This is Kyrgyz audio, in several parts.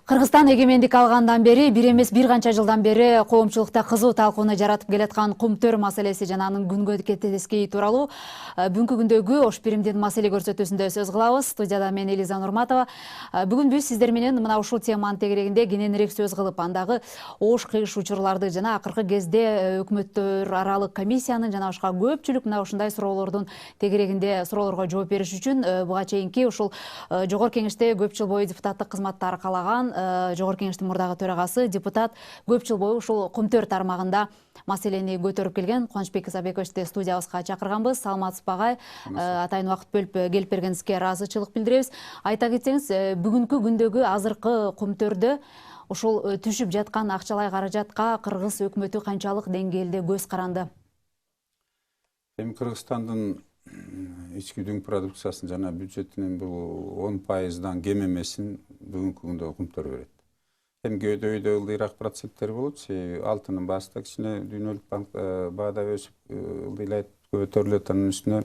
Кыргызстан эгемендик алгандан бери бир эмес бир канча жылдан бери коомчулукта кызуу талкууну жаратып келаткан кумтөр маселеси жана анын күнгө тескейи тууралуу бүгүнкү күндөгү Ош биримдин маселе көрсөтүүсүндө сөз кылабыз. Студияда мен Элиза Нурматова. Бүгүн биз сиздер менен мына ушул теманын тегерегинде кененирээк сөз кылып, андагы Ош кыйыш учурларды жана акыркы кезде өкмөттөр аралык комиссиянын жана башка көпчүлүк мына ушундай суроолордун тегерегинде суроолорго жооп бериш үчүн буга чейинки ушул Жогорку Кеңеште көп жыл бою депутаттык кызматты аркалаган Жогорку Кеңештин мурдагы төрагасы депутат көп жыл бою ушул кумтөр тармагында маселени көтөрүп келген Кубанычбек Исабековичти студиябызга чакырганбыз. Саламатсызбы агай? Атайын убакыт бөлүп келип бергениңизге ыраазычылык билдиребиз. Айта кетсеңиз, бүгүнкү күндөгү азыркы кумтөрдө ушул түшүп жаткан акчалай каражатка кыргыз өкмөтү канчалык деңгээлде көз каранды? Эми Кыргызстандын ички дүң продукциясын жана бюджетинин бул 10%дан кем эмесин бүгүнкү күндө кумтөр берет. Эми өйдө ылдыйраак проценттер болот. Алтынын баасы да кичине дүйнөлүк банк баада өсүп ылдыйлайт, көтөрүлөт. Анын үстүнө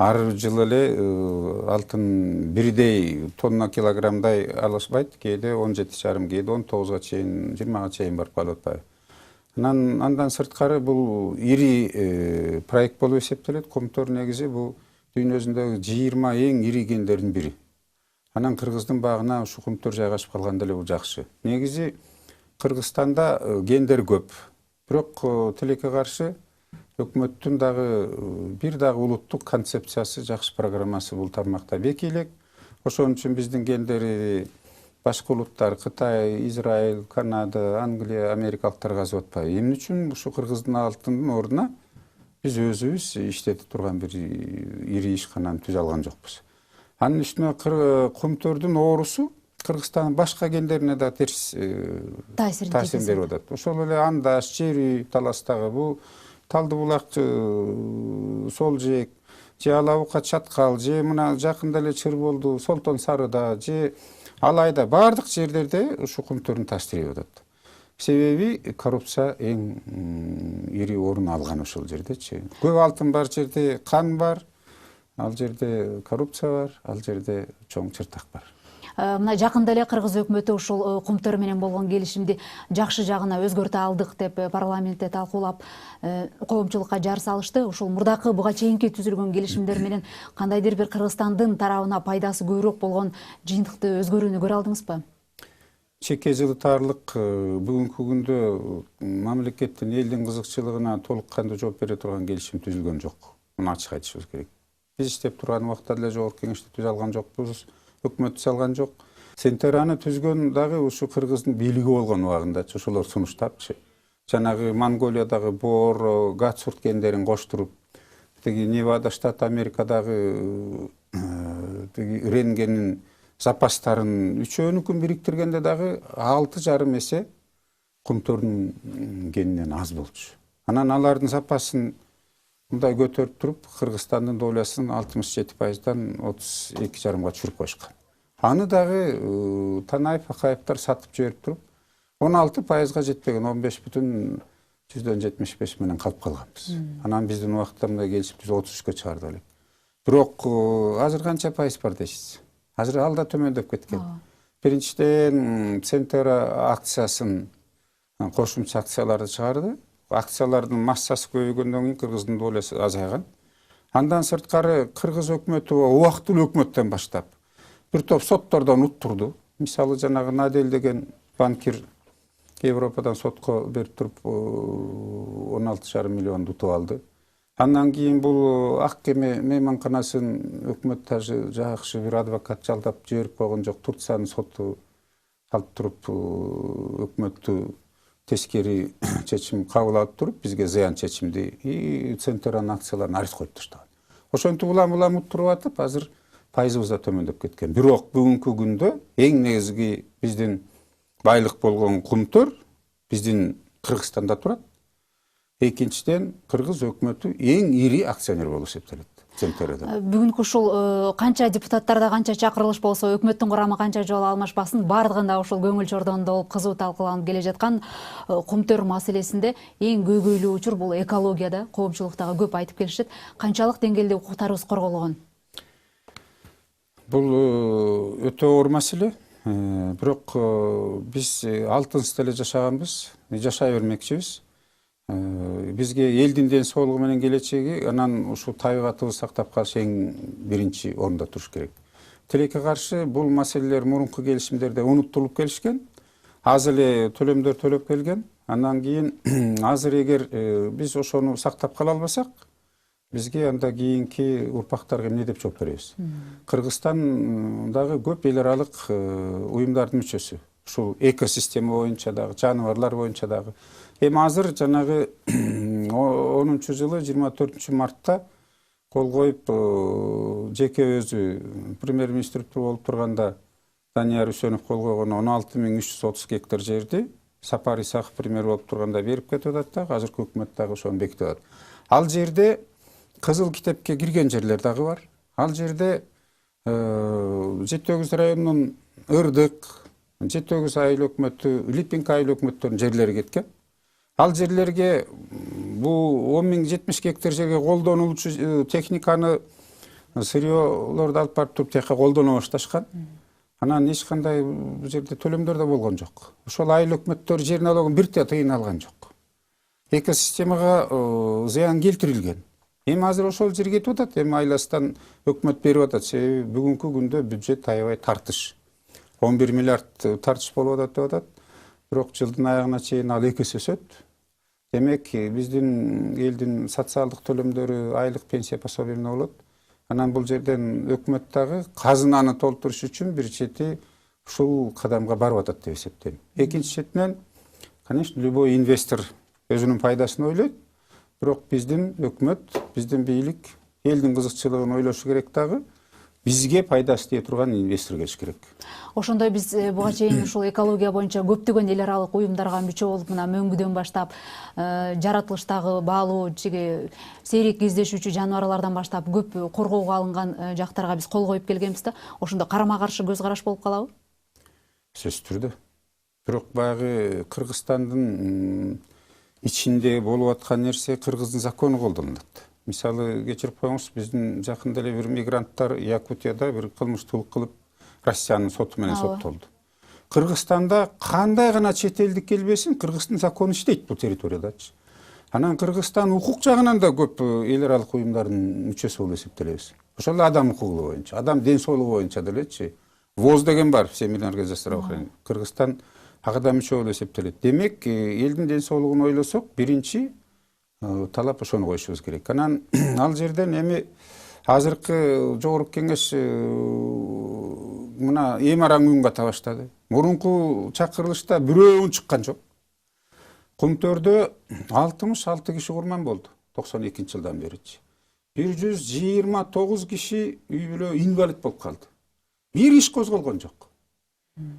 ар жылы эле алтын бирдей тонна килограммдай алышпайт. Кээде 17,5, кээде 19 чейин, 20 чейин барып калып атпайбы. Андан сырткары бул ири проект болуп эсептелет. Кумтөр негизи бул дүйнө жүзүндөгү 20 эң ири кендердин бири. Анан Кыргыздын багына ушу кумтөр жайгашып калган деле бул жакшы. Негизи Кыргызстанда кендер көп. Бирок тилекке каршы өкмөттүн бир дагы улуттук концепциясы, жакшы программасы бул тармакта бек элек. Ошон үчүн биздин кендери башка улуттар, Кытай, Израиль, Канада, Англия, америкалыктар казып атпайбы. Эмне үчүн ушу Кыргыздын алтындын ордуна биз өзүбүз иштетип турган бир ири ишкананы түзө алган жокпуз. Анын үстүнө кумтөрдүн оорусу Кыргызстандын башка кендерине да терс таасир берип атат. Ошол эле Андаш, Жер үй таластагы бул Талды булак, Сол жээк, же Алабука Чаткал, же мына жакында эле Чырболду, Солтон Сарыда, же Алайда бардык жерлерде ушу кумтөрдүн таасири болуп атат. Себеби коррупция эң ири орун алган ошол жердечи. Көп алтын бар жерде кан бар, ал жерде коррупция бар, ал жерде чоң чыртак бар. Мына жакында эле кыргыз өкмөтү ушул кумтөр менен болгон келишимди жакшы жагына өзгөртө алдык деп парламентте талкуулап коомчулукка жар салышты. Ушул мурдакы буга чейинки түзүлгөн келишимдер менен кандайдыр бир Кыргызстандын тарабына пайдасы көбүрөөк болгон жыйынтыкты өзгөрүүнү көрө алдыңызбы? Чекке жылытаарлык бүгүнкү күндө мамлекеттин, элдин кызыкчылыгына толук кандуу жооп бере турган келишим түзүлгөн жок. Муну ачык айтышыбыз керек. Биз иштеп турган убакта деле Жогорку Кеңешти түзө алган жокпуз, өкмөт түзө алган жок. Сентераны түзгөн дагы ушу Кыргыздын бийлиги болгон убагындачы, ошолор сунуштапчы. Жанагы Монголиядагы Боор, Гацурт кендерин коштуруп, тиги Невада штат Америкадагы Ренгенин запастарын үчөөнүкүн бириктиргенде дагы 6,5 эсе кумтөрдүн кенинен аз болчу. Анан алардын запасын мындай көтөрүп туруп, Кыргызстандын долясын 67%дан 32,5-га түшүрүп коюшкан. Аны дагы Танаев, Акаевдер сатып жиберип туруп, 16%-га жетпеген 15,75 менен калып калганбыз. Анан биздин убакытта мындай келишип 33-кө чыгарды элек. Бирок азыр канча пайыз бар дейсиз? Азыр ал да төмөндөп кеткен. Биринчиден Центера акциясын, кошумча акцияларды чыгарды. Акциялардын массасы көбөйгөндөн кийин Кыргыздын долясы азайган. Андан сырткары Кыргыз өкмөтү убактылуу өкмөттөн баштап бир топ соттордон уттурду. Мисалы жанагы Надель деген банкир Европадан сотко берип туруп 16,5 миллион утуп алды. Андан кийин бул ак кеме мейманканасын өкмөт даже жакшы бир адвокат жалдап жиберип койгон жок. Турциянын соту алып туруп өкмөттү тескери чечим кабыл алып туруп, бизге зыян чечимди и Центеранын акцияларын арест коюп таштаган. Ошентип улам уттуруп атып, азыр пайызыбыз да төмөндөп кеткен. Бирок бүгүнкү күндө эң негизги биздин байлык болгон кумтөр биздин Кыргызстанда турат. Экинчиден Кыргыз өкмөтү эң ири акционер болуп эсептелет. Бүгүнкү ушул канча депутаттарда канча чакырылыш болсо, өкмөттүн курамы канча жолу алмашпасын, бардыгында ушул көңүл чордондо болуп кызуу талкууланып келе жаткан кумтөр маселесинде эң көйгөйлүү учур бул экологияда. Коомчулуктагы көп айтып келишет. Канчалык деңгээлде укуктарыбыз корголгон? Бул өтө оор маселе. Бирок биз алтынсыз эле жашаганбыз, жашай бермекчибиз. Бизге элдин ден соолугу менен келечеги, анан ушул табигатыбызды сактап калыш эң биринчи орунда туруш керек. Тилекке каршы бул маселелер мурунку келишимдерде унуттулуп келишкен. Азыр эле төлөмдөр төлөп келген. Андан кийин азыр эгер биз ошону сактап кала албасак, бизге анда кийинки урпактарга эмне деп жооп беребиз? Кыргызстан дагы көп эл аралык уюмдардын мүчөсү. Ушул экосистема боюнча дагы, жаныбарлар боюнча дагы. Эми азыр жанагы 10-чу жылы 24 мартта кол коюп жеке өзү премьер-министрликте болуп турганда Данияр Үсөнов кол койгон 16.330 гектар жерди Сапар Исаков премьер болуп турганда берип кетип атат да, азыркы өкмөт дагы ошону бекитип атат. Ал жерде кызыл китепке кирген жерлер дагы бар. Ал жерде Жети Өгүз районунун Ырдык, Жети Өгүз айыл өкмөтү, Липинка айыл өкмөттөрүнүн жерлери кеткен. Ал жерлерге бул 10.070 гектар жерге колдонулчу техниканы, сырьёлорду алып барып туруп тияка колдоно башташкан. Анан эч кандай бул жерде төлөмдөр да болгон жок. Ошол айыл өкмөттөр жерин алган бир тыйын алган жок. Экосистемага зыян келтирилген. Эми азыр ошол жер кетип атат, эми айластан өкмөт берип атат. Себеби бүгүнкү күндө бюджет аябай тартыш. 11 миллиард тартыш болуп атат деп атат. Бирок жылдын аягына чейин ал 2 эсе өсөт. Демек, биздин элдин социалдык төлөмдөрү, айлык пенсия пособие эмне болот? Анан бул жерден өкмөт дагы казынаны толтуруш үчүн бир чети ушул кадамга барып атат деп эсептейм. Экинчи четинен, конечно, любой инвестор өзүнүн пайдасын ойлойт. Бирок биздин өкмөт, биздин бийлик элдин кызыкчылыгын ойлошу керек дагы. Бизге пайдасы тие турган инвестор келиш керек. Ошондой биз буга чейин ушул экология боюнча көптөгөн эл аралык уюмдарга мүчө болуп, мына мөңгүдөн баштап жаратылыштагы баалуу сейрек кездешүүчү жаныбарлардан баштап көп коргоого алынган жактарга биз кол коюп келгенбиз да. Ошондо карама каршы көз караш болуп калабы? Сөзсүз түрдө. Бирок баягы Кыргызстандын ичинде болуп аткан нерсе кыргыздын закону колдонулат. Мисалы, кечирип коюңуз, биздин жакында эле бир мигранттар Якутияда бир кылмыштуулук кылып Россиянын соту менен соттолду. Кыргызстанда кандай гана чет элдик келбесин, Кыргыздын закону иштейт бул территориядачы. Анан Кыргызстан укук жагынан да көп эл аралык уюмдардын мүчөсү болуп эсептелебиз. Ошол эле адам укугу боюнча, адам ден соолугу боюнча делечи. ВОЗ деген бар, Всемирный организация здравоохранения. Кыргызстан ага мүчө болуп эсептелет. Демек, элдин ден соолугун ойлосок, биринчи талап ошону коюшубуз керек. Анан ал жерден эми азыркы жогорку кеңеш мына эми араң үн ката баштады. Мурунку чакырылышта бирөөүн чыккан жок. Кумтөрдө 66 киши курман болду 92-жылдан беричи. 129 киши үй бүлө инвалид болуп калды. Бир иш козголгон жок.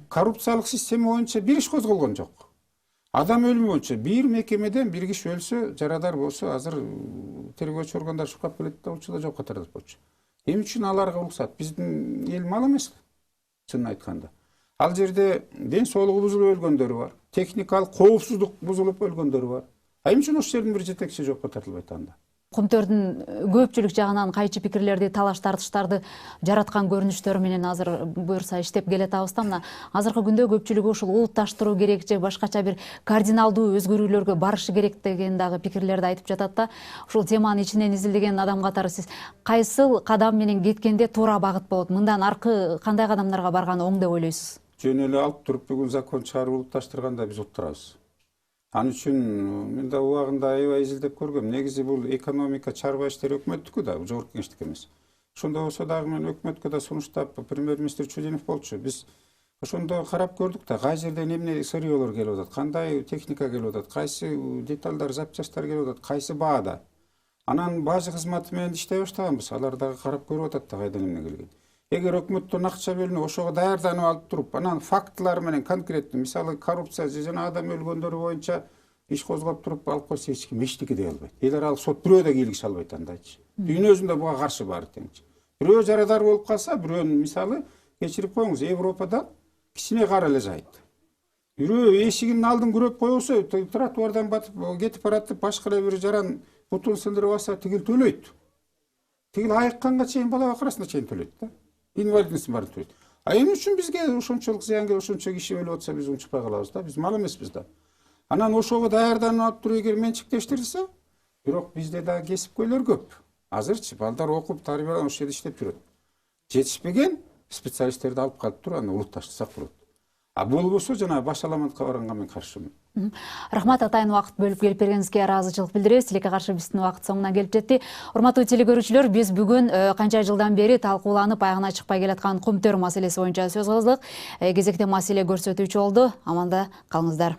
Коррупциялык система боюнча бир иш козголгон жок. Адам өлүмү боюнча бир мекемеден бир киши өлсө, жарадар болсо, азыр тергөөчү органдар чукап келет да учурда жок катарат болчу. Эмне үчүн аларга уруксат? Биздин эл мал эмес, чынын айтканда. Ал жерде ден соолугу бузулуп өлгөндөрү бар, техникалык коопсуздук бузулуп өлгөндөрү бар. Эмне үчүн ошол жердин бир жетекчи жокко тартылбайт анда? Кумтөрдүн көпчүлүк жагынан кайчы пикирлерди, талаш тартыштарды жараткан көрүнүштөр менен азыр буюрса иштеп келе атабыз да. Мына азыркы күндө көпчүлүгү ушул улутташтыруу керек же башкача бир кардиналдуу өзгөрүүлөргө барышы керек деген дагы пикирлерди айтып жатат да. Ушул теманы ичинен изилдеген адам катары сиз кайсыл кадам менен кеткенде туура багыт болот? Мындан аркы кандай кадамдарга барганы оң деп ойлойсуз? Жөн эле алып туруп бүгүн закон чыгарып улутташтырганда биз отурабыз. Ал үчүн мен да убагында аябай изилдеп көргөм. Негизи бул экономика чарба иштери өкмөттүкү да, жогорку кеңештики эмес. Ошондо болсо дагы мен өкмөткө да сунуштап премьер-министр Чудинов болчу. Биз ошондо карап көрдүк да, кай жерден эмне сырьёлор келип атат, кандай техника келип атат, кайсы деталдар, запчастар келип атат, кайсы баада. Анан бажы кызматы менен иштей баштаганбыз. Алар дагы карап көрүп атат да кайдан эмне келген. Эгер өкмөттөн акча бөлүнүп, ошого даярданып алып туруп, анан фактылар менен конкреттүү, мисалы коррупция жана адам өлгөндөрү боюнча иш козгоп туруп алып койсо эч ким эчтеке дей албайт. Эл аралык сот бирөө да кийлигише албайт андайчы. Дүйнөсүндө буга каршы баары теңчи. Бирөө жарадар болуп калса, бирөөнүн мисалы кечирип коюңуз, Европада кичине кар эле жайт. Бирөө эшигинин алдын күрөп койсо, тротуардан батып кетип баратып, башка эле бир жаран бутун сындырып алса, тигил төлөйт. Тигил айыкканга чейин, бала бакырасына чейин төлөйт да. Инвалидность барын төлөйт. Эмне үчүн бизге ошончолук зыян, ошончо киши өлүп атса биз унчукпай калабыз да? Биз мал эмеспиз да. Анан ошого даярданып алып туруп эгер менчиктештирилсе, бирок бизде дагы кесипкөйлөр көп. Азырчы балдар окуп, тарбияланып ошол жерде иштеп жүрөт. Жетишпеген специалисттерди алып калып туруп аны улутташтырсак болот. А болбосо жана баш аламатка барганга мен каршымын. Рахмат атайын убакыт бөлүп келип бергениңизге ыраазычылык билдиребиз. Тилекке каршы биздин убакыт соңуна келип жетти. Урматтуу телекөрүүчүлөр, биз бүгүн канча жылдан бери талкууланып аягына чыкпай келаткан кумтөр маселеси боюнча сөз кылдык. Кезекте маселе көрсөтүүчү болду. Аманда калыңыздар.